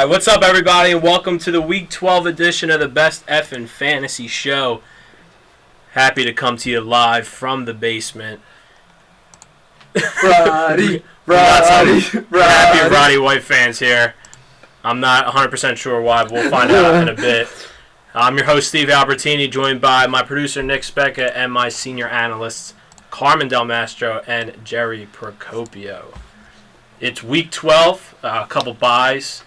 Alright, what's up everybody, and welcome to the Week 12 edition of the Best Effin' Fantasy Show. Happy to come to you live from the basement. Roddy. Happy Roddy White fans here. I'm not 100% sure why, but we'll find out in a bit. I'm your host, Steve Albertini, joined by my producer, Nick Specca, and my senior analysts, Carmen Del Mastro and Jerry Procopio. It's Week 12, a couple buys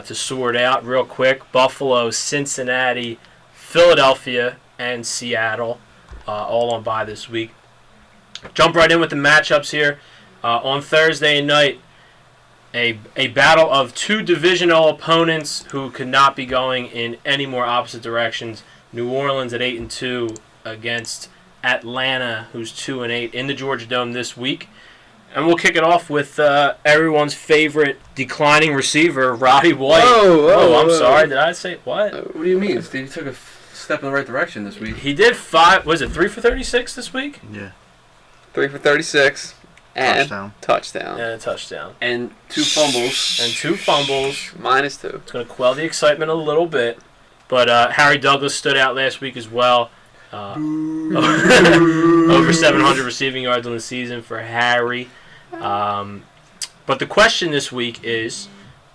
to sort out real quick. Buffalo, Cincinnati, Philadelphia, and Seattle all on bye this week. Jump right in with the matchups here. On Thursday night, a battle of two divisional opponents who could not be going in any more opposite directions. New Orleans at 8-2 against Atlanta, who's 2-8 in the Georgia Dome this week. And we'll kick it off with everyone's favorite declining receiver, Roddy White. Whoa, I'm sorry. Did I say what? What do you mean? Steve took a step in the right direction this week. He did 5. Was it 3 for 36 this week? Yeah. 3 for 36 and touchdown. And a touchdown. And 2 fumbles. And 2 fumbles. -2. It's going to quell the excitement a little bit. But Harry Douglas stood out last week as well. Over 700 receiving yards on the season for Harry. But the question this week is,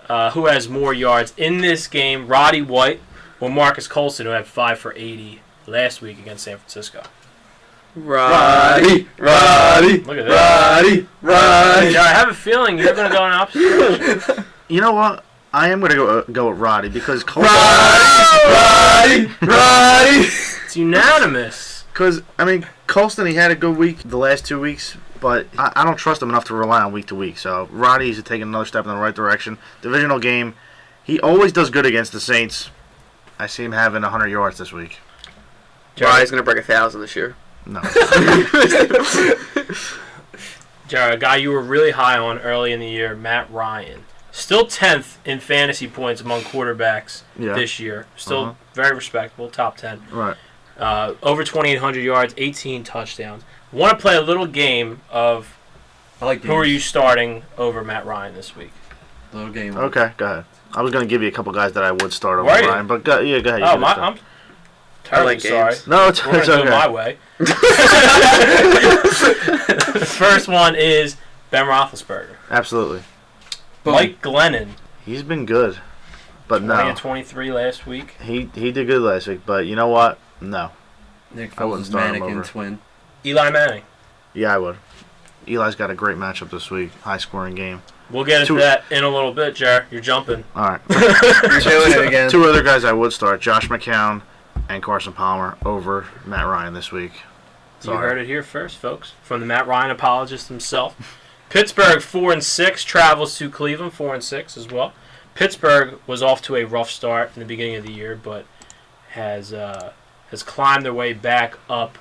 who has more yards in this game, Roddy White or Marcus Colston, who had 5 for 80 last week against San Francisco? Roddy. Look at that. Roddy. Yeah, I have a feeling you're going to go in opposite direction. You know what? I am going to go with Roddy because Colston. Roddy. It's unanimous. Because, Colston, he had a good week the last 2 weeks, but I don't trust him enough to rely on week to week. So Roddy's taking another step in the right direction. Divisional game. He always does good against the Saints. I see him having 100 yards this week. Roddy's going to break 1,000 this year. No. Jared, a guy you were really high on early in the year, Matt Ryan. Still 10th in fantasy points among quarterbacks this year. Still very respectable, top 10. Right. Over 2,800 yards, 18 touchdowns. Want to play a little game of who are you starting over Matt Ryan this week? Little game. Okay, go ahead. I was going to give you a couple guys that I would start over Were you? Ryan, but go ahead. I'm terribly like sorry. games. No, it's We're going to okay. do it my way. The first one is Ben Roethlisberger. Absolutely. Boom. Mike Glennon. He's been good, but 20 no. and 23 last week. He did good last week, but you know what? No. Nick I wouldn't Foles' start him mannequin over. twin. Eli Manning. Yeah, I would. Eli's got a great matchup this week. High-scoring game. We'll get into that in a little bit, Jer. You're jumping. All right. You're doing it again. Two other guys I would start, Josh McCown and Carson Palmer over Matt Ryan this week. You heard it here first, folks, from the Matt Ryan apologist himself. Pittsburgh 4-6 travels to Cleveland 4-6 as well. Pittsburgh was off to a rough start in the beginning of the year, but has climbed their way back up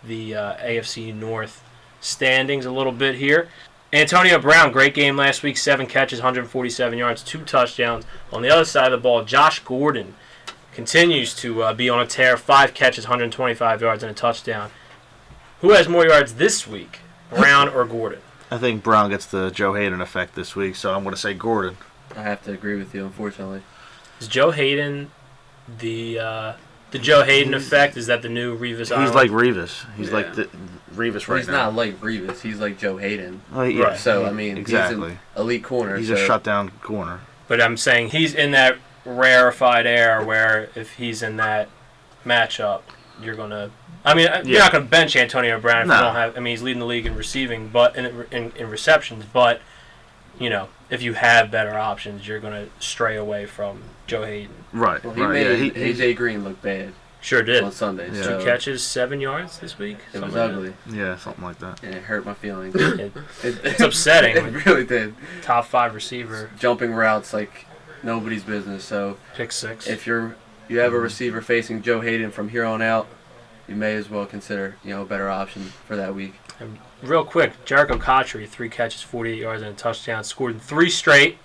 the AFC North standings a little bit here. Antonio Brown, great game last week, 7 catches, 147 yards, 2 touchdowns. On the other side of the ball, Josh Gordon continues to be on a tear, 5 catches, 125 yards, and a touchdown. Who has more yards this week, Brown or Gordon? I think Brown gets the Joe Hayden effect this week, so I'm going to say Gordon. I have to agree with you, unfortunately. Is Joe Hayden the Joe Hayden effect? Is that the new Revis Island? He's like Revis. He's like the Revis right He's now. not like Revis. He's like Joe Hayden. Oh, yeah. Right. So, exactly. he's an elite corner. He's a shutdown corner. But I'm saying he's in that rarefied air where if he's in that matchup, you're going to... you're not going to bench Antonio Brown if you don't have... he's leading the league in receiving, but in receptions, but, if you have better options, you're going to stray away from Joe Hayden. Right. Well, he made AJ Green look bad. Sure did. On Sunday. Yeah. 2 catches, 7 yards this week. It was Something ugly. Yeah, something like that. And it hurt my feelings. It's upsetting. It really did. Top 5 receiver. Jumping routes like nobody's business. So Pick 6. if you have a receiver facing Joe Hayden from here on out, you may as well consider a better option for that week. And real quick, Jericho Cotchery, 3 catches, 48 yards, and a touchdown. Scored in 3 straight.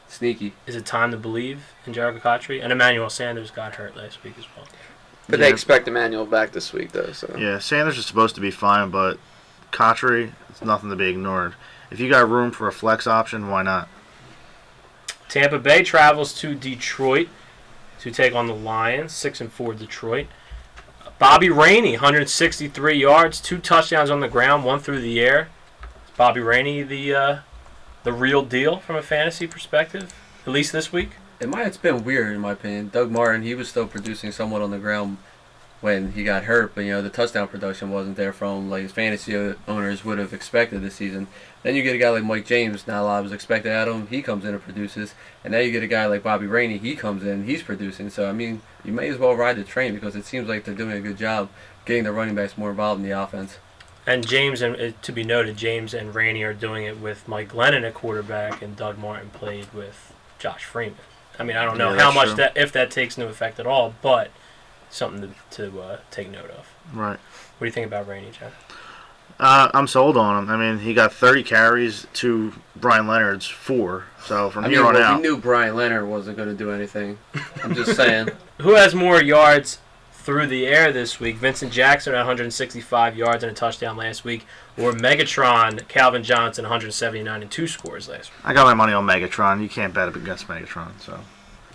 Sneaky. Is it time to believe in Jericho Cotchery? And Emmanuel Sanders got hurt last week as well. But they expect Emmanuel back this week, though. So Yeah, Sanders is supposed to be fine, but Cotchery, it's nothing to be ignored. If you got room for a flex option, why not? Tampa Bay travels to Detroit to take on the Lions. 6-4 Detroit. Bobby Rainey, 163 yards, 2 touchdowns on the ground, 1 through the air. Is Bobby Rainey the real deal from a fantasy perspective, at least this week? It might have been weird in my opinion. Doug Martin, he was still producing somewhat on the ground when he got hurt, but the touchdown production wasn't there from like his fantasy owners would have expected this season. Then you get a guy like Mike James, not a lot was expected out of him. He comes in and produces, and now you get a guy like Bobby Rainey. He comes in, he's producing. So I mean, you may as well ride the train because it seems like they're doing a good job getting the running backs more involved in the offense. And James, and to be noted, James and Rainey are doing it with Mike Glennon at quarterback, and Doug Martin played with Josh Freeman. I mean, I don't know how much if that takes into effect at all, but something to take note of. Right. What do you think about Rainey, Jeff? I'm sold on him. I mean, he got 30 carries to Brian Leonard's 4. So from here on out, we knew Brian Leonard wasn't going to do anything. I'm just saying. Who has more yards through the air this week? Vincent Jackson at 165 yards and a touchdown last week, or Megatron Calvin Johnson 179 and 2 scores last week? I got my money on Megatron. You can't bet against Megatron. So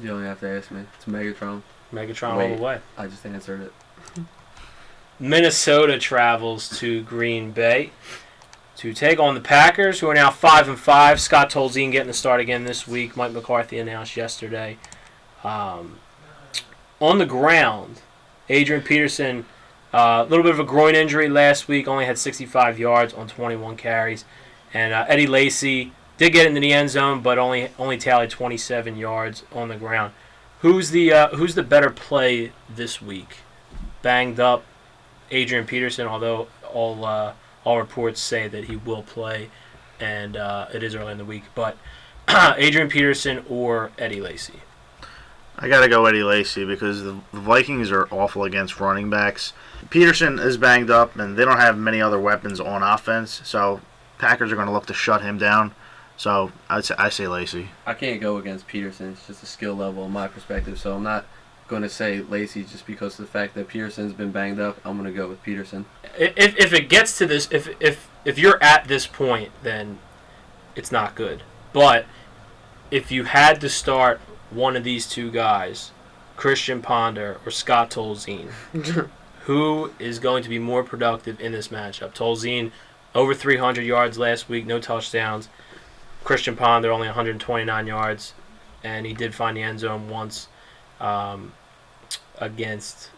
You don't have to ask me. It's Megatron. Megatron all the way. I just answered it. Minnesota travels to Green Bay to take on the Packers, who are now 5-5. Scott Tolzien getting the start again this week. Mike McCarthy announced yesterday. On the ground, Adrian Peterson, a little bit of a groin injury last week, only had 65 yards on 21 carries. And Eddie Lacy did get into the end zone, but only tallied 27 yards on the ground. Who's the better play this week? Banged up Adrian Peterson, although all reports say that he will play, and it is early in the week. But Adrian Peterson or Eddie Lacy? I got to go Eddie Lacy because the Vikings are awful against running backs. Peterson is banged up, and they don't have many other weapons on offense, so Packers are going to look to shut him down. So I say Lacy. I can't go against Peterson. It's just a skill level in my perspective, so I'm not going to say Lacy just because of the fact that Peterson's been banged up. I'm going to go with Peterson. If it gets to this, if you're at this point, then it's not good. But if you had to start one of these two guys, Christian Ponder or Scott Tolzien, who is going to be more productive in this matchup? Tolzien over 300 yards last week, no touchdowns. Christian Ponder only 129 yards, and he did find the end zone once against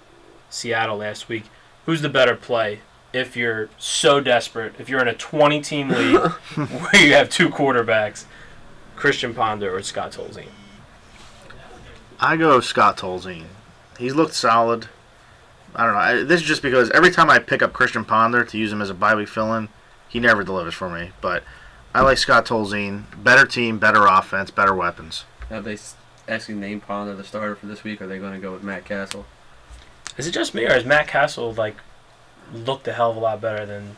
Seattle last week. Who's the better play if you're so desperate, if you're in a 20-team league where you have 2 quarterbacks, Christian Ponder or Scott Tolzien? I go Scott Tolzien. He's looked solid. I don't know. This is just because every time I pick up Christian Ponder to use him as a bye week fill-in, he never delivers for me. But I like Scott Tolzien. Better team, better offense, better weapons. Have they actually named Ponder the starter for this week, or are they going to go with Matt Castle? Is it just me, or has Matt Castle looked a hell of a lot better than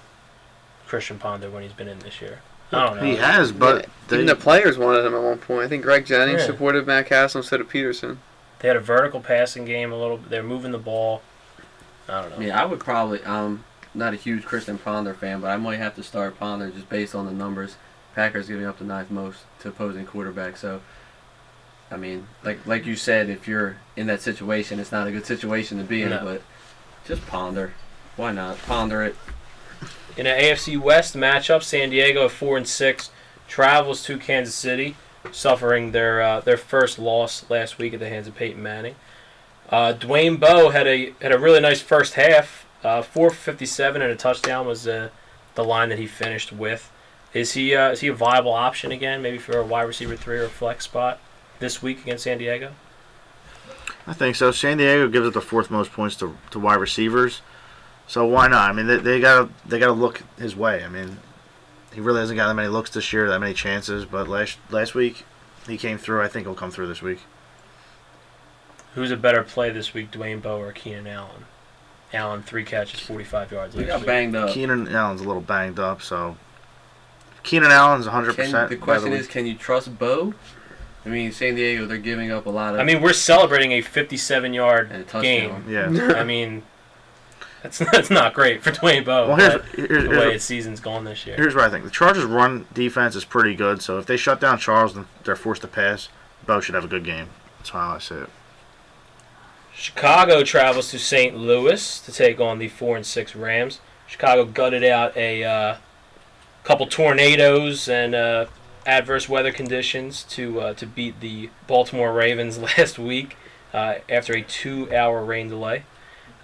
Christian Ponder when he's been in this year? I don't know. He has, but even the players wanted him at one point. I think Greg Jennings Yeah. supported Matt Castle instead of Peterson. They had a vertical passing game a little. They're moving the ball. I don't know. Yeah, I would probably. Not a huge Christian Ponder fan, but I might have to start Ponder just based on the numbers. Packers giving up the 9th most to opposing quarterbacks. So, I mean, like you said, if you're in that situation, it's not a good situation to be in. No. But just Ponder. Why not ponder it? In an AFC West matchup, San Diego at 4-6 travels to Kansas City, suffering their first loss last week at the hands of Peyton Manning. Dwayne Bowe had a really nice first half. 4 for 57 and a touchdown was the line that he finished with. Is he a viable option again, maybe for a wide receiver 3 or a flex spot this week against San Diego? I think so. San Diego gives up the 4th most points to wide receivers, so why not? I mean, they gotta look his way. I mean, he really hasn't got that many looks this year, that many chances. But last week he came through. I think he'll come through this week. Who's a better play this week, Dwayne Bowe or Keenan Allen? Allen 3 catches, 45 yards. He last got week. banged up. Keenan Allen's a little banged up, so Keenan Allen's 100%. The question is, can you trust Bowe? I mean, San Diego, they're giving up a lot of. I mean, we're celebrating a 57-yard and a touchdown. game. Yeah. I mean, that's not great for Dwayne Bowe. Well, the way his season's gone this year. Here's what I think. The Chargers' run defense is pretty good, so if they shut down Charles and they're forced to pass, Bo should have a good game. That's how I say it. Chicago travels to St. Louis to take on the 4-6 Rams. Chicago gutted out a couple tornadoes and adverse weather conditions to beat the Baltimore Ravens last week after a 2-hour rain delay.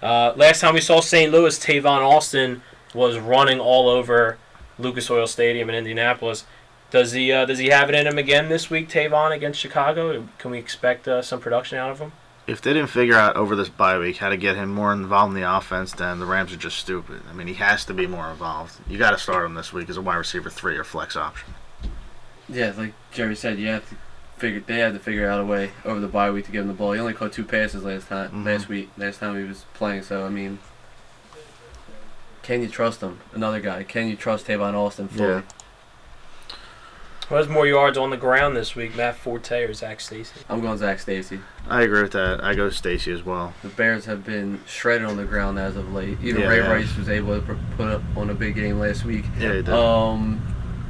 Last time we saw St. Louis, Tavon Austin was running all over Lucas Oil Stadium in Indianapolis. Does he have it in him again this week, Tavon, against Chicago? Can we expect some production out of him? If they didn't figure out over this bye week how to get him more involved in the offense, then the Rams are just stupid. I mean, he has to be more involved. You got to start him this week as a wide receiver 3 or flex option. Yeah, like Jerry said, they had to figure out a way over the bye week to give him the ball. He only caught 2 passes last time he was playing. So I mean, can you trust him? Another guy. Can you trust Tavon Austin fully? Yeah. Who has more yards on the ground this week, Matt Forte or Zach Stacy? I'm going Zach Stacy. I agree with that. I go Stacy as well. The Bears have been shredded on the ground as of late. Even Yeah, Ray yeah. Rice was able to put up on a big game last week. Yeah, he did.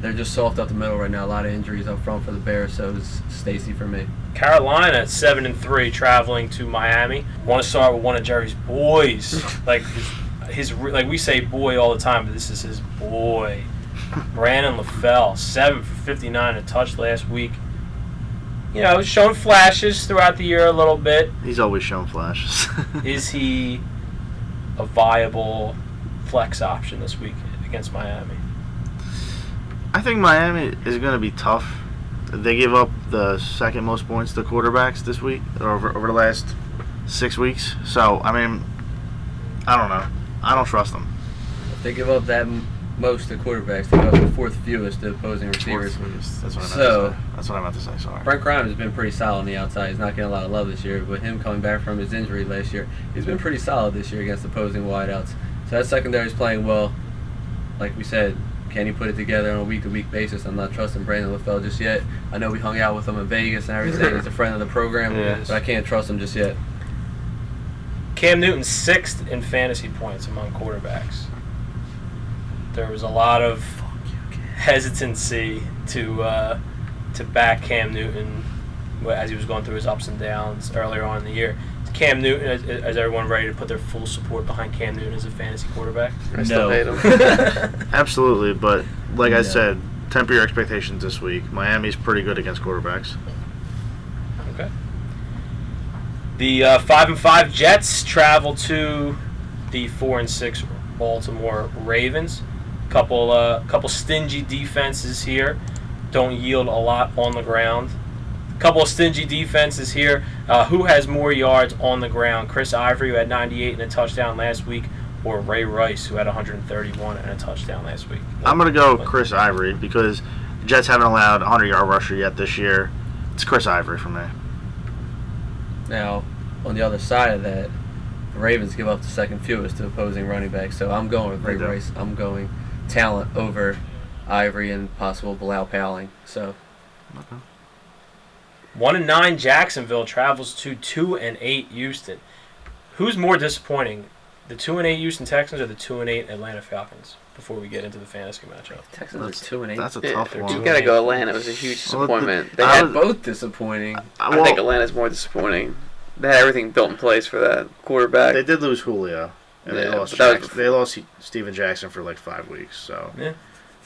They're just soft up the middle right now. A lot of injuries up front for the Bears, so it's Stacy for me. Carolina at 7-3, traveling to Miami. Want to start with one of Jerry's boys, like like we say boy all the time, but this is his boy, Brandon LaFell, 7 for 59 a touch last week. You know, showing flashes throughout the year a little bit. He's always shown flashes. Is he a viable flex option this week against Miami? I think Miami is going to be tough. They gave up the second most points to quarterbacks this week, or over the last 6 weeks. So, I mean, I don't know. I don't trust them. If they give up that most to quarterbacks, they give up the 4th fewest to opposing receivers. That's what I meant to So- say. That's what I meant to say, sorry. Brent Grimes has been pretty solid on the outside. He's not getting a lot of love this year, but him coming back from his injury last year, he's been pretty solid this year against opposing wideouts. So that secondary is playing well. Like we said, can he put it together on a week-to-week basis? I'm not trusting Brandon LaFell just yet. I know we hung out with him in Vegas and everything. He's a friend of the program, Yeah. but I can't trust him just yet. Cam Newton 6th in fantasy points among quarterbacks. There was a lot of hesitancy to back Cam Newton as he was going through his ups and downs earlier on in the year. Cam Newton, is everyone ready to put their full support behind Cam Newton as a fantasy quarterback? I still hate him. Absolutely, but like I No. said, temper your expectations this week. Miami's pretty good against quarterbacks. Okay. The 5-5 Jets travel to the 4-6 Baltimore Ravens. Couple stingy defenses here. Don't yield a lot on the ground. Couple of stingy defenses here. Who has more yards on the ground? Chris Ivory, who had 98 and a touchdown last week, or Ray Rice, who had 131 and a touchdown last week? I'm going to go Chris Ivory because the Jets haven't allowed a 100-yard rusher yet this year. It's Chris Ivory for me. Now, on the other side of that, the Ravens give up the 2nd fewest to opposing running backs, so I'm going with Ray They do. Rice. I'm going talent over Ivory and possible Bilal Powell. So 1-9 Jacksonville travels to 2-8 Houston. Who's more disappointing, the 2-8 Houston Texans or the 2-8 Atlanta Falcons? Before we get into the fantasy matchup, Texans are 2-8. That's a Yeah, tough you one. gotta go Atlanta. It was a huge Well, disappointment. They I had was- both disappointing. I think Atlanta's more disappointing. They had everything built in place for that quarterback. They did lose Julio, and Yeah, they lost but that was Jackson. They lost Steven Jackson for like 5 weeks, so Yeah.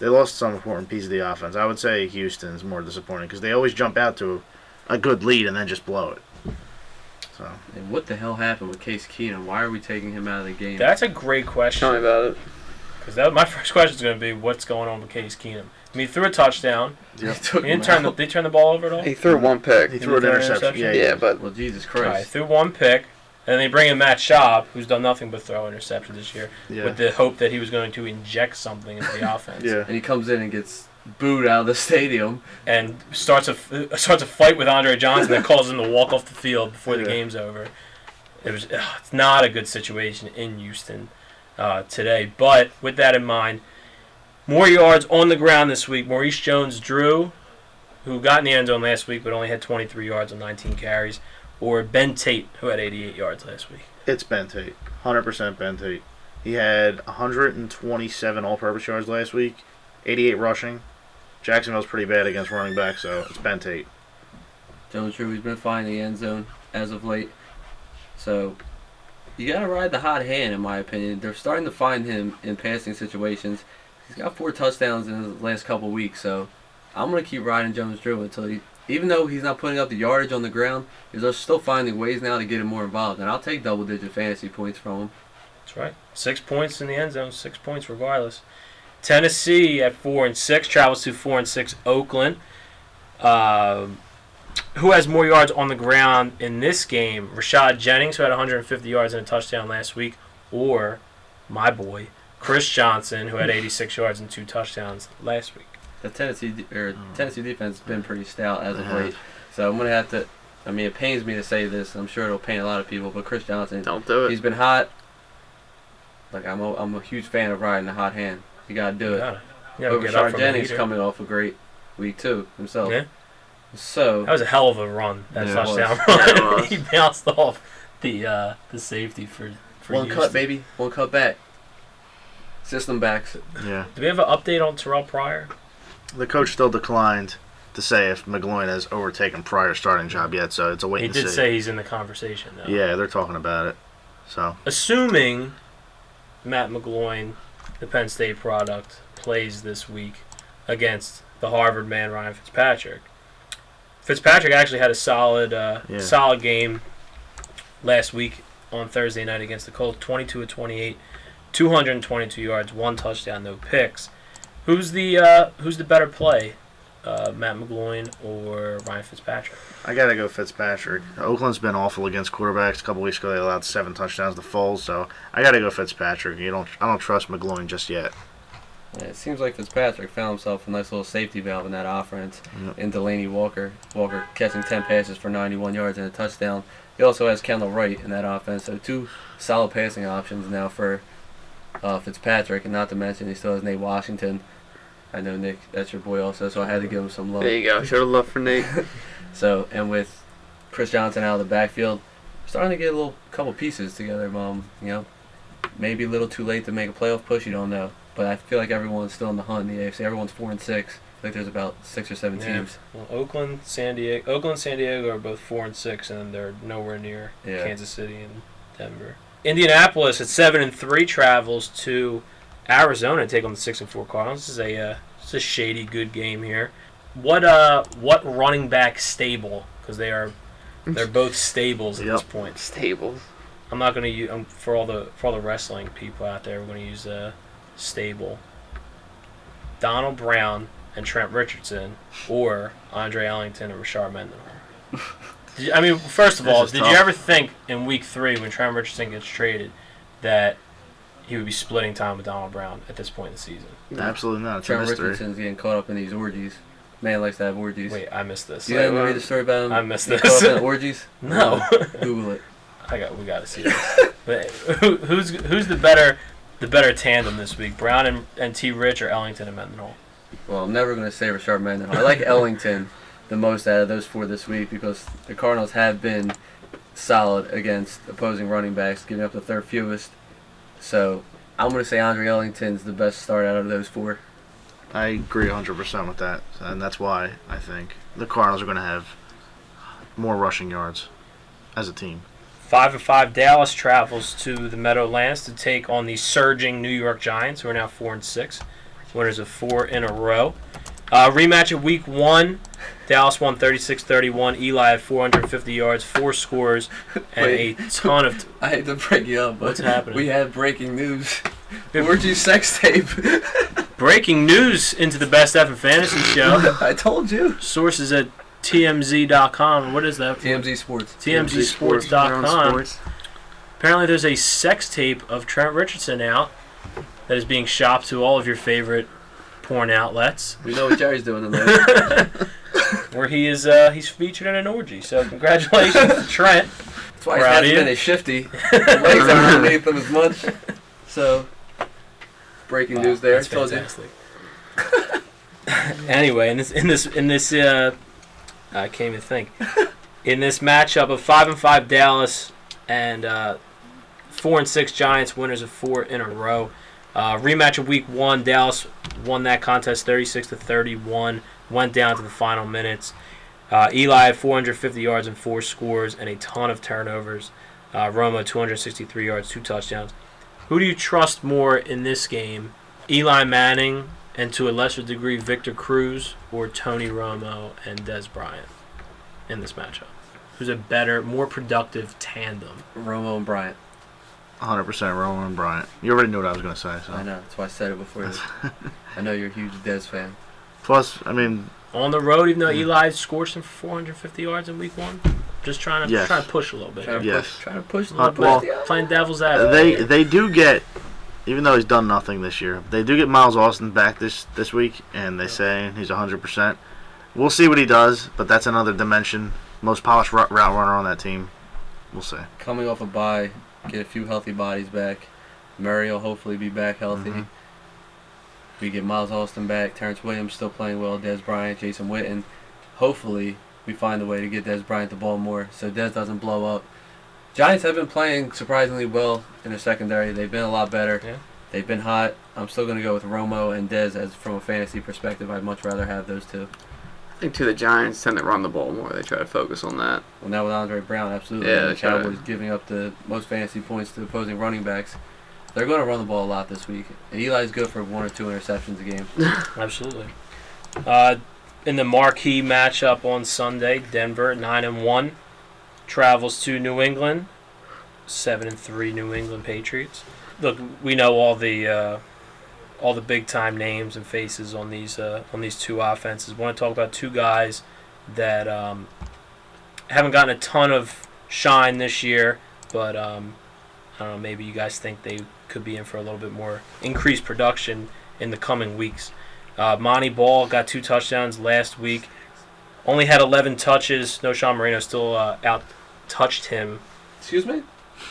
they lost some important piece of the offense. I would say Houston's more disappointing because they always jump out to a good lead and then just blow it. So And what the hell happened with Case Keenum? Why are we taking him out of the game? that's a great Tell me question. about it. Because my first question is going to be, what's going on with Case Keenum? I mean, he threw a touchdown. He took He him didn't turn out. did he turn the ball over at all? He threw one pick. he threw an threw an interception. interception? Yeah, Yeah, but Well, Jesus All right, Christ. threw one pick, and then they bring in Matt Schaub, who's done nothing but throw interceptions this year, yeah. with the hope that he was going to inject something into the offense. Yeah. And he comes in and gets booed out of the stadium. And starts a fight with Andre Johnson that calls him to walk off the field before the Yeah. game's over. It's not a good situation in Houston today. But with that in mind, more yards on the ground this week. Maurice Jones-Drew, who got in the end zone last week but only had 23 yards on 19 carries, or Ben Tate, who had 88 yards last week. It's Ben Tate. 100% Ben Tate. He had 127 all-purpose yards last week, 88 rushing. Jacksonville's pretty bad against running back, so it's Ben Tate. Jones Drew, he's been finding the end zone as of late. So you got to ride the hot hand, in my opinion. They're starting to find him in passing situations. He's got 4 touchdowns in the last couple weeks, so I'm going to keep riding Jones Drew until even though he's not putting up the yardage on the ground, he's still finding ways now to get him more involved. And I'll take double-digit fantasy points from him. That's right. 6 points in the end zone, 6 points regardless. Tennessee at 4-6 travels to 4-6 Oakland. Who has more yards on the ground in this game? Rashad Jennings, who had 150 yards and a touchdown last week, or my boy Chris Johnson, who had 86 yards and 2 touchdowns last week. The Tennessee defense has been pretty stout as of late, so I'm gonna have to. I mean, it pains me to say this. I'm sure it'll pain a lot of people, but Chris Johnson, Don't do it. he's been hot. Like I'm a huge fan of riding the hot hand. You gotta do it. You But gotta get up Rashard from Jennings the heater. coming off a great week too himself. Yeah. So That was a hell of a run. That Yeah, it touchdown was. Yeah, it run. was. He bounced off the safety for one Houston. cut, baby, one cut back. System backs. Yeah. Do we have an update on Terrell Pryor? The coach still declined to say if McGloin has overtaken Pryor's starting job yet, so it's a wait He and see. did say he's in the conversation, though. Yeah, they're talking about it. So Assuming Matt McGloin, the Penn State product, plays this week against the Harvard man Ryan Fitzpatrick. Fitzpatrick actually had a solid game last week on Thursday night against the Colts. 22 of 28, 222 yards, 1 touchdown, no picks. Who's the better play, Matt McGloin or Ryan Fitzpatrick? I gotta go Fitzpatrick. Oakland's been awful against quarterbacks. A couple weeks ago, they allowed 7 touchdowns to Foles, so I gotta go Fitzpatrick. I don't trust McGloin just yet. Yeah, it seems like Fitzpatrick found himself a nice little safety valve in that offense. Yep. In Delaney Walker. Walker catching 10 passes for 91 yards and a touchdown. He also has Kendall Wright in that offense, so 2 solid passing options now for Fitzpatrick, and not to mention he still has Nate Washington. I know, Nick, that's your boy also, so I had to give him some love. There you go. Show the love for Nate. So, and with Chris Johnson out of the backfield, starting to get a couple pieces together, maybe a little too late to make a playoff push, you don't know. But I feel like everyone's still in the hunt in the AFC. Everyone's 4-6. I feel like there's about 6 or 7 teams. Well, Oakland, San Diego are both 4-6, and they're nowhere near Kansas City and Denver. Indianapolis at 7-3 travels to Arizona to take on the 6-4 Cardinals. This is a shady good game here. What running back stable? Because they're both stables at this point. Stables. I'm not going to use for all the wrestling people out there. We're going to use a stable. Donald Brown and Trent Richardson, or Andre Ellington and Rashard Mendenhall. First of all, This is did tough. you ever think in Week 3 when Trent Richardson gets traded that he would be splitting time with Donald Brown at this point in the season? Absolutely not. It's a Trent mystery. Richardson's getting caught up in these orgies. Man likes to have orgies. Wait, I missed this. You haven't read the story about him? I missed being this. caught up in orgies? No. Google it. We got to see this. But who's the better tandem this week? Brown and T. Rich, or Ellington and Mendenhall? Well, I'm never going to say Rashard Mendenhall. I like Ellington the most out of those 4 this week because the Cardinals have been solid against opposing running backs, giving up the 3rd fewest. So I'm going to say Andre Ellington's the best start out of those 4. I agree 100% with that, and that's why I think the Cardinals are going to have more rushing yards as a team. 5-5 Dallas travels to the Meadowlands to take on the surging New York Giants, who are now 4-6, winners of 4 in a row. Rematch of Week 1. Dallas won 36-31. Eli had 450 yards, 4 scores, and Wait. a ton of... I hate to break you up, but What's happening? we had breaking news. Orgy sex tape. Breaking news into the Best F in Fantasy Show. I told you. Sources at TMZ.com. What is that? TMZ Sports. TMZsports.com. Sports. Apparently there's a sex tape of Trent Richardson out that is being shopped to all of your favorite porn outlets, We know what Jerry's doing tonight. where he's featured in an orgy. So congratulations to Trent. That's why he Proud hasn't of you. been as shifty. Legs aren't underneath him as much. So, breaking news there. That's Told you. fantastic. Anyway, in this I can't even think. In this matchup of 5-5 Dallas and 4-6 Giants, winners of 4 in a row. Rematch of Week 1. Dallas won that contest 36-31. Went down to the final minutes. Eli had 450 yards and 4 scores and a ton of turnovers. Romo 263 yards, 2 touchdowns. Who do you trust more in this game? Eli Manning and to a lesser degree Victor Cruz, or Tony Romo and Dez Bryant in this matchup? Who's a better, more productive tandem? Romo and Bryant. 100% Romo and Bryant. You already knew what I was going to say. So. I know. That's why I said it before. I know you're a huge Dez fan. Plus, I mean... On the road, even though Eli scored him for 450 yards in week 1? Just trying to push a little bit. Trying to push Playing devil's advocate. They do get, even though he's done nothing this year, they do get Miles Austin back this week, and they say he's 100%. We'll see what he does, but that's another dimension. Most polished route runner on that team. We'll see. Coming off a bye, get a few healthy bodies back. Murray will hopefully be back healthy. Mm-hmm. We get Miles Austin back. Terrence Williams still playing well. Dez Bryant, Jason Witten. Hopefully, we find a way to get Dez Bryant the ball more so Dez doesn't blow up. Giants have been playing surprisingly well in their secondary. They've been a lot better. Yeah. They've been hot. I'm still going to go with Romo and Dez as from a fantasy perspective. I'd much rather have those two. I think, too, the Giants tend to run the ball more. They try to focus on that. Well, now with Andre Brown, absolutely. Yeah, The Cowboys giving up the most fantasy points to opposing running backs. They're going to run the ball a lot this week. And Eli's good for 1 or 2 interceptions a game. Absolutely. In the marquee matchup on Sunday, Denver 9-1 travels to New England, 7-3 New England Patriots. Look, we know all the big time names and faces on these two offenses. I want to talk about two guys that haven't gotten a ton of shine this year, but I don't know, maybe you guys think they could be in for a little bit more increased production in the coming weeks. Monty Ball got 2 touchdowns last week. Only had 11 touches. No, Sean Marino still out-touched him. Excuse me?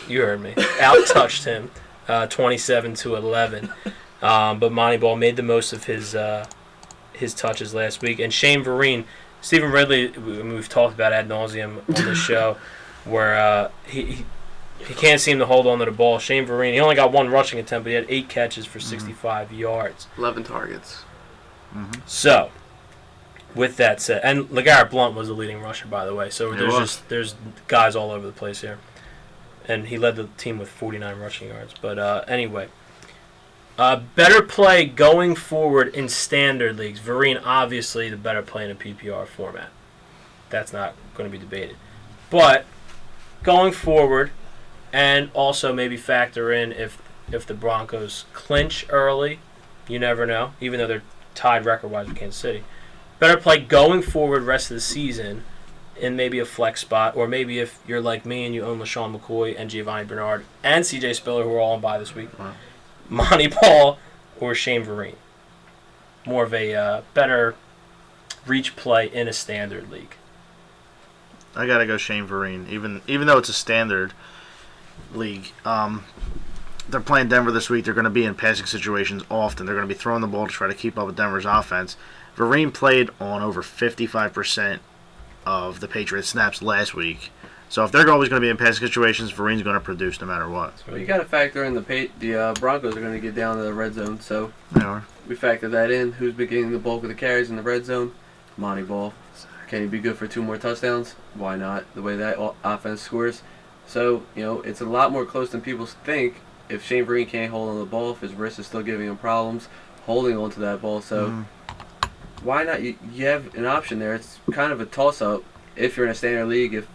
You heard me. Out-touched him 27-11. But Monty Ball made the most of his touches last week. And Shane Vereen, Stephen Ridley, we've talked about ad nauseum on this show, where he can't seem to hold on to the ball. Shane Vereen, he only got 1 rushing attempt, but he had 8 catches for 65 yards. 11 targets. Mm-hmm. So, with that said, and LeGarrette Blount was the leading rusher, by the way. So there's guys all over the place here, and he led the team with 49 rushing yards. But anyway, better play going forward in standard leagues. Vereen obviously the better play in a PPR format. That's not going to be debated. But going forward, and also maybe factor in if the Broncos clinch early, you never know. Even though they're tied record-wise with Kansas City. Better play going forward rest of the season in maybe a flex spot, or maybe if you're like me and you own LaShawn McCoy and Giovanni Bernard and C.J. Spiller, who are all on bye this week, Wow. Monty Ball or Shane Vereen. More of a better reach play in a standard league. I got to go Shane Vereen. Even though it's a standard league, they're playing Denver this week. They're going to be in passing situations often. They're going to be throwing the ball to try to keep up with Denver's offense. Vereen played on over 55% of the Patriots snaps last week. So if they're always going to be in passing situations, Vereen's going to produce no matter what. Well, you got to factor in the Broncos are going to get down to the red zone. So They are. we factor that in. Who's been getting the bulk of the carries in the red zone? Monty Ball. Can he be good for 2 more touchdowns? Why not? The way that offense scores. So, it's a lot more close than people think. If Shane Vereen can't hold on the ball, if his wrist is still giving him problems holding on to that ball, so why not? You have an option there. It's kind of a toss-up if you're in a standard league. If,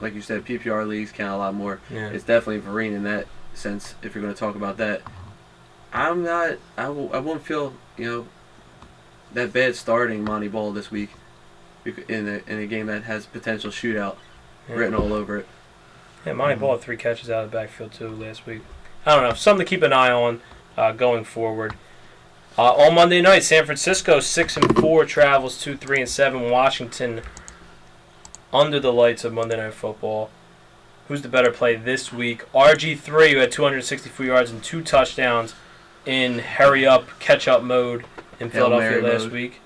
like you said, PPR leagues count a lot more. Yeah. It's definitely Vereen in that sense. If you're going to talk about that, I won't feel that bad starting Monty Ball this week in a game that has potential shootout written all over it. Yeah, Monty Ball had 3 catches out of the backfield too last week. I don't know, something to keep an eye on going forward. On Monday night, San Francisco 6-4 travels 3-7 Washington under the lights of Monday Night Football. Who's the better play this week? RG3, who had 264 yards and 2 touchdowns in hurry-up, catch-up mode in Hail Philadelphia Mary last mode. week.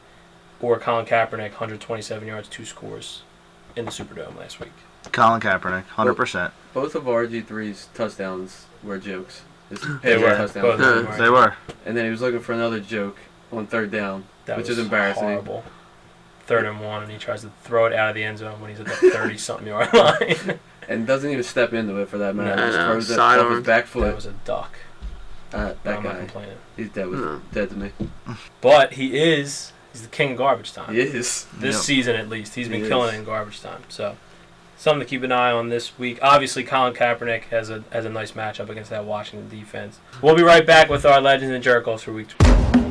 Or Colin Kaepernick, 127 yards, 2 scores in the Superdome last week. Colin Kaepernick, 100%. Both of RG3's touchdowns were jokes. They were. Touchdowns. Both of them They were. And then he was looking for another joke on 3rd down, That which was is embarrassing. horrible. 3rd and 1, and he tries to throw it out of the end zone when he's at the 30-something yard line. And doesn't even step into it for that matter. No, Just no, throws it sidearm. off his back That foot. was a duck. That I'm not guy, complaining. he's dead. No. Dead to me. But he's the king of garbage time. He is. This Yep. season at least. He's been He killing is. it in garbage time. So something to keep an eye on this week. Obviously, Colin Kaepernick has a nice matchup against that Washington defense. We'll be right back with our Legends and Jerkoffs for week 12.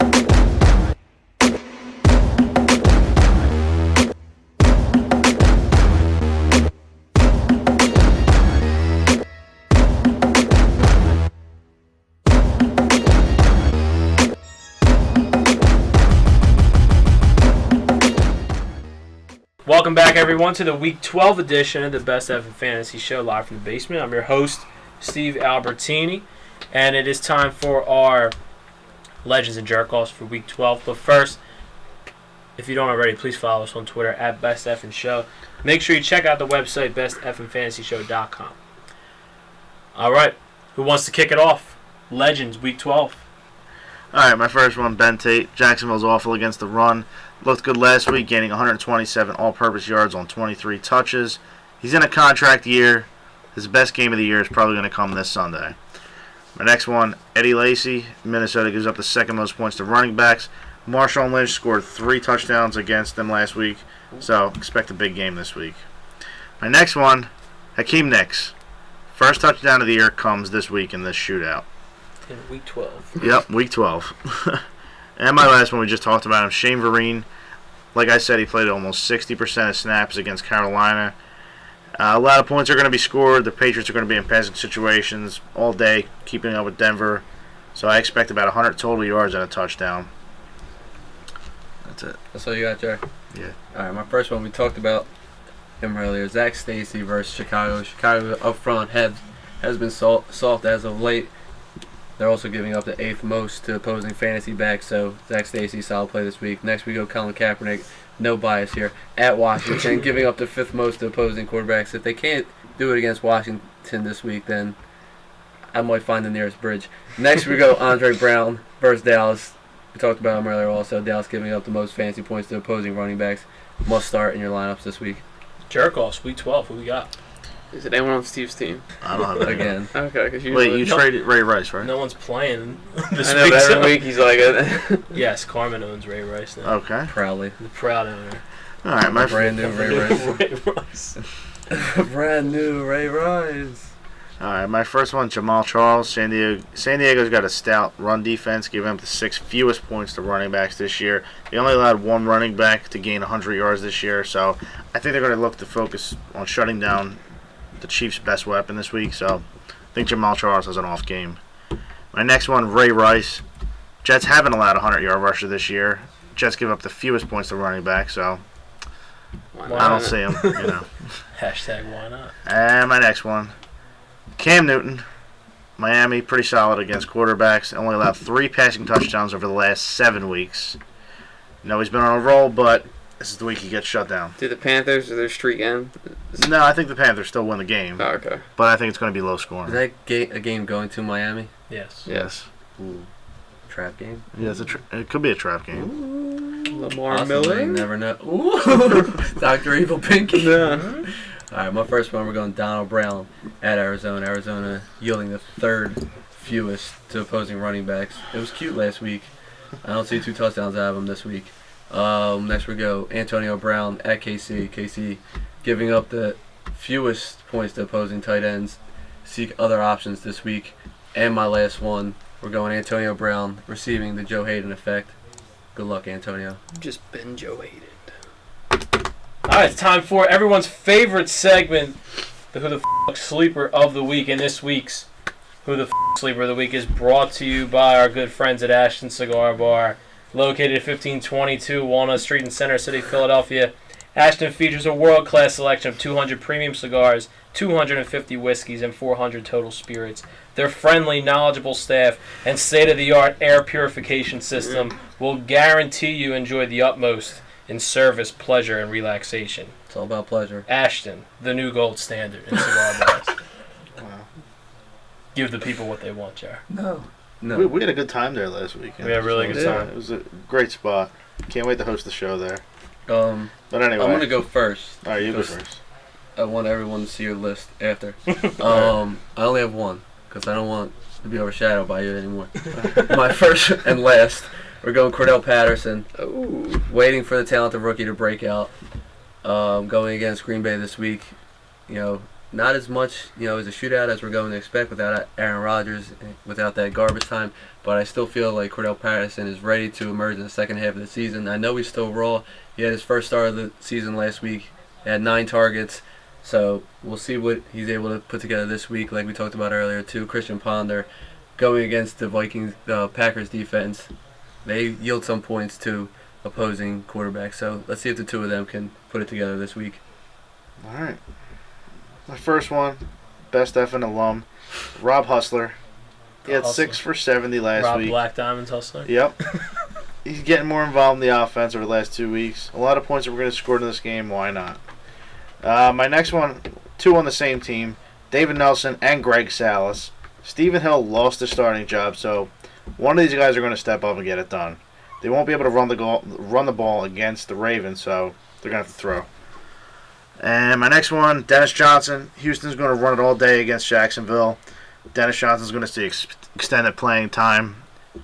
Welcome back, everyone, to the Week 12 edition of the Best F Fantasy Show, live from the basement. I'm your host, Steve Albertini, and it is time for our Legends and Jerkoffs for Week 12. But first, if you don't already, please follow us on Twitter at Best F Show. Make sure you check out the website, bestffantasyshow.com. All right, who wants to kick it off? Legends, Week 12. All right, my first one, Ben Tate. Jacksonville's awful against the run. Looked good last week, gaining 127 all-purpose yards on 23 touches. He's in a contract year. His best game of the year is probably going to come this Sunday. My next one, Eddie Lacy. Minnesota gives up the second most points to running backs. Marshawn Lynch scored 3 touchdowns against them last week, so expect a big game this week. My next one, Hakeem Nicks. First touchdown of the year comes this week in this shootout. In Week 12. Yep, week 12. And my last one, we just talked about him, Shane Vereen. Like I said, he played almost 60% of snaps against Carolina. A lot of points are going to be scored. The Patriots are going to be in passing situations all day, keeping up with Denver. So I expect about 100 total yards and a touchdown. That's it. That's all you got, Jack? Yeah. All right, my first one, we talked about him earlier. Zach Stacy versus Chicago. Chicago up front has been soft as of late. They're also giving up the 8th most to opposing fantasy backs, so Zach Stacy, solid play this week. Next we go Colin Kaepernick, no bias here, at Washington, giving up the 5th most to opposing quarterbacks. If they can't do it against Washington this week, then I might find the nearest bridge. Next we go Andre Brown versus Dallas. We talked about him earlier also. Dallas giving up the most fantasy points to opposing running backs. Must start in your lineups this week. Jerkoffs, Week 12. Who we got? Is it anyone on Steve's team? I don't have it Again. Okay, because Wait, you traded Ray Rice, right? No one's playing this I know, week. but so- every week he's like, Yes, Carmen owns Ray Rice now. Okay. Proudly. The proud owner. All right, my Brand new Ray Rice. Ray Rice. Brand new Ray Rice. All right, my first one, Jamal Charles. San Diego's got a stout run defense, giving up the 6th fewest points to running backs this year. They only allowed 1 running back to gain 100 yards this year, so I think they're going to look to focus on shutting down the Chiefs' best weapon this week. So I think Jamal Charles has an off game. My next one, Ray Rice. Jets haven't allowed a 100-yard rusher this year. Jets give up the fewest points to running back, so why Why I not? don't see him. You know. Hashtag why not? And my next one, Cam Newton. Miami, pretty solid against quarterbacks. Only allowed 3 passing touchdowns over the last 7 weeks. No, he's been on a roll, but this is the week he gets shut down. Did the Panthers, or their streak end? No, I think the Panthers still win the game, Oh, okay. but I think it's going to be low Is scoring. that a game going to Miami? Yes. Yes. Ooh. Trap game? Yeah, it could be a trap game. Lamar Possibly, Miller? you never know. Ooh. Dr. Evil Pinky. Yeah. All right, my first one, we're going Donald Brown at Arizona. Arizona yielding the 3rd fewest to opposing running backs. It was cute last week. I don't see 2 touchdowns out of him this week. Next we go Antonio Brown at KC. KC giving up the fewest points to opposing tight ends. Seek other options this week. And my last one, we're going Antonio Brown receiving the Joe Hayden effect. Good luck, Antonio. Just been Joe hated. All right, it's time for everyone's favorite segment, the Who the F*** Sleeper of the Week. And this week's Who the F*** Sleeper of the Week is brought to you by our good friends at Ashton Cigar Bar, located at 1522 Walnut Street in Center City, Philadelphia. Ashton features a world-class selection of 200 premium cigars, 250 whiskeys, and 400 total spirits. Their friendly, knowledgeable staff and state-of-the-art air purification system will guarantee you enjoy the utmost in service, pleasure, and relaxation. It's all about pleasure. Ashton, the new gold standard in cigar bars. Wow. Give the people what they want, Jar. No. We had a good time there last week. We had a really good Yeah, time. It was a great spot. Can't wait to host the show there. But anyway. I'm going to go first. All right, you go because first. I want everyone to see your list after. I only have one because I don't want to be overshadowed by you anymore. My first and last, we're going Cordell Patterson. Ooh. Waiting for the talented rookie to break out. Going against Green Bay this week. Not as much, as a shootout as we're going to expect without Aaron Rodgers, without that garbage time. But I still feel like Cordell Patterson is ready to emerge in the second half of the season. I know he's still raw. He had his first start of the season last week. He had 9 targets. So we'll see what he's able to put together this week, like we talked about earlier too. Christian Ponder going against the Packers defense. They yield some points to opposing quarterbacks. So let's see if the two of them can put it together this week. All right. My first one, best effing alum, Rob Hustler. He had 6 for 70 last Rob week. Black Diamonds Hustler. Yep. He's getting more involved in the offense over the last 2 weeks. A lot of points that we're going to score in this game. Why not? My next one, 2 on the same team, David Nelson and Greg Salas. Stephen Hill lost his starting job, so one of these guys are going to step up and get it done. They won't be able to run the ball against the Ravens, so they're going to have to throw. And my next one, Dennis Johnson. Houston's going to run it all day against Jacksonville. Dennis Johnson's going to see extended playing time.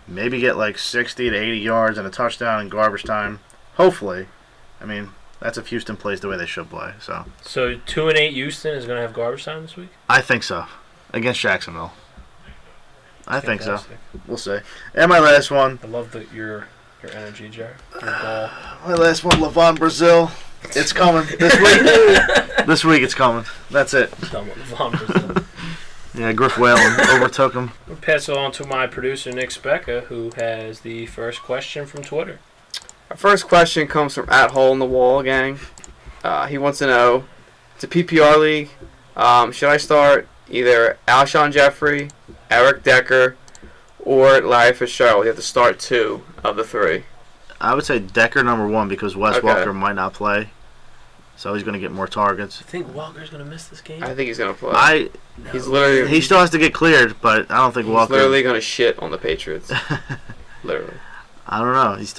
Maybe get like 60 to 80 yards and a touchdown in garbage time. Hopefully. I mean, that's if Houston plays the way they should play. So 2-8 Houston is going to have garbage time this week? I think so. Against Jacksonville. I think so. Fantastic. We'll see. And my last one. I love your energy, Jared. Your goal. My last one, Levon Brazil. It's coming this week. This week it's coming. That's it. Done with Von Brazil. Yeah, Griff Whalen overtook him. We'll pass it on to my producer, Nick Specca, who has the first question from Twitter. Our first question comes from at Hole in the Wall Gang. He wants to know, it's a PPR league. Should I start either Alshon Jeffrey, Eric Decker, or Larry Fitzgerald? You have to start 2 of the 3. I would say Decker number 1 because Wes Okay. Walker might not play. So he's going to get more targets. I think Walker's going to miss this game. I think he's gonna play. He's He still has to get cleared, but I don't think he's Walker. literally gonna shit on the Patriots. Literally. I don't know. He's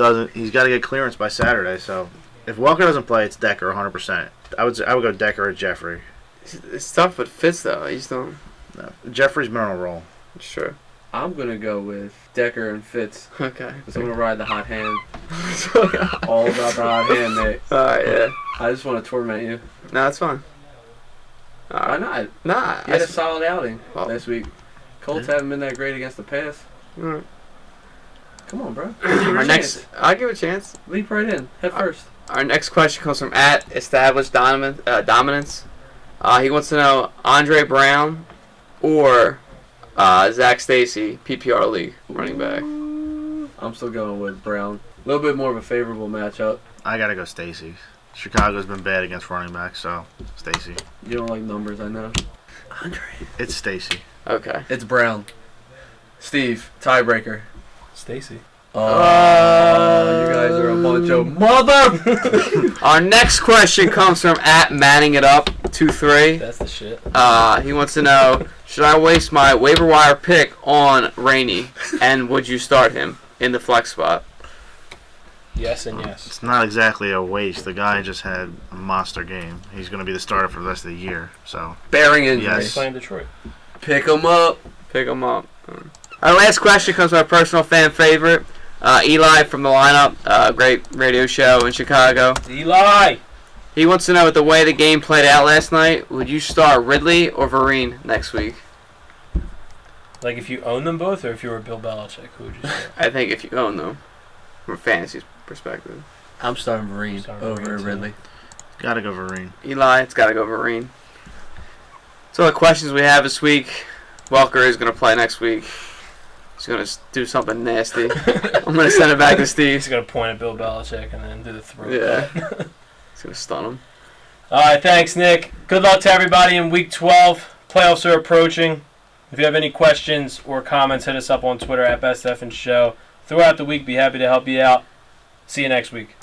got to get clearance by Saturday. So if Walker doesn't play, it's Decker 100%. I would go Decker or Jeffrey. It's tough with Fitz though. He's don't. No, Jeffrey's been on a roll. Sure. I'm going to go with Decker and Fitz. Okay. Because I'm going to ride the hot hand. All about the hot hand, mate. Alright, yeah. I just want to torment you. No, that's fine. Why Alright. not? Nah. He had a solid outing Well. last week. Colts haven't been that great against the pass. Alright. Come on, bro. Our next, I'll give it a chance. Leap right in. Head first. Our next question comes from at Established Dominance. He wants to know Andre Brown or Zach Stacy, PPR league running back. I'm still going with Brown. A little bit more of a favorable matchup. I got to go Stacy. Chicago's been bad against running backs, so Stacy. You don't like numbers, I know. Andre. It's Stacy. Okay. It's Brown. Steve, tiebreaker. Stacy. Oh, you guys are a bunch of mother. Our next question comes from at Manning It Up 23. That's the shit. He wants to know, should I waste my waiver wire pick on Rainey, and would you start him in the flex spot? Yes and yes. It's not exactly a waste. The guy just had a monster game. He's going to be the starter for the rest of the year. So Bearing injury. Yes. He's playing Detroit. Pick him up. Pick him up. Our last question comes from our personal fan favorite, Eli from the lineup. Great radio show in Chicago. Eli! He wants to know, with the way the game played out last night, would you start Ridley or Vereen next week? Like if you own them both or if you were Bill Belichick, who would you start? I think if you own them, from a fantasy perspective. I'm starting Vereen Starting over Vereen, too. Ridley. got to go Vereen. Eli, it's got to go Vereen. So the questions we have this week. Walker is going to play next week. He's going to do something nasty. I'm going to send it back to Steve. He's going to point at Bill Belichick and then do the throw. Yeah. He's going to stun him. All right, thanks, Nick. Good luck to everybody in Week 12. Playoffs are approaching. If you have any questions or comments, hit us up on Twitter at BestEffingShow. Throughout the week, be happy to help you out. See you next week.